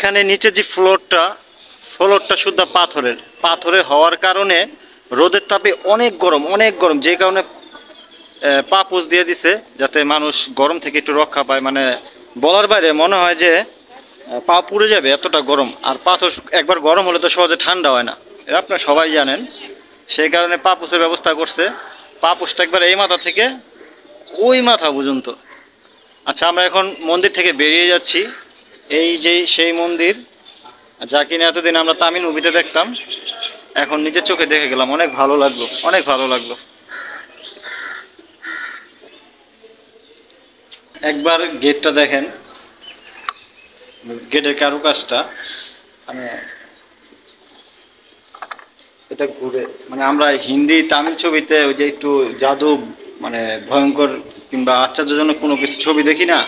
এখানে নিচে যে ফ্লোরটা শুদ্ধ পাথরের হওয়ার কারণে রোদের তাপে অনেক গরম যে কারণে পা পুষ দিয়ে দিছে যাতে মানুষ গরম থেকে একটু রক্ষা পায়। মানে বলার বাইরে মনে হয় যে পা পুড়ে যাবে, এতটা গরম। আর পাথর একবার গরম হলে তো সহজে ঠান্ডা হয় না, এটা আপনারা সবাই জানেন। সেই কারণে পা পুষের ব্যবস্থা করছে। পা পুষটা একবার এই মাথা থেকে ওই মাথা পর্যন্ত। আচ্ছা, আমরা এখন মন্দির থেকে বেরিয়ে যাচ্ছি। এই যে সেই মন্দির যা কিনা এতদিন আমরা তামিল মুভিতে দেখতাম, এখন নিজের চোখে দেখে গেলাম। অনেক ভালো লাগলো, অনেক ভালো লাগলো। একবার গেটটা দেখেন, গেটের কারুকাজটা। মানে এটা ঘুরে, মানে আমরা হিন্দি তামিল ছবিতে ওই যে একটু জাদু, মানে ভয়ঙ্কর কিংবা আশ্চর্যজনক কোনো কিছু ছবি দেখি না,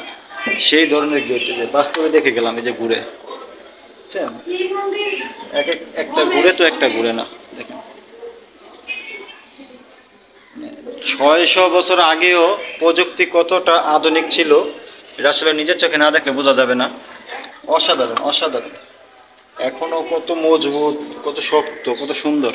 সেই ধরনের গেট বাস্তবে দেখে গেলাম এই যে ঘুরে। বুঝছেন, একটা ঘুরে তো একটা ঘুরে না। দেখেন 600 বছর আগেও প্রযুক্তি কতটা আধুনিক ছিল এটা আসলে নিজের চোখে না দেখলে বোঝা যাবে না। অসাধারণ অসাধারণ, এখনো কত মজবুত, কত শক্ত, কত সুন্দর।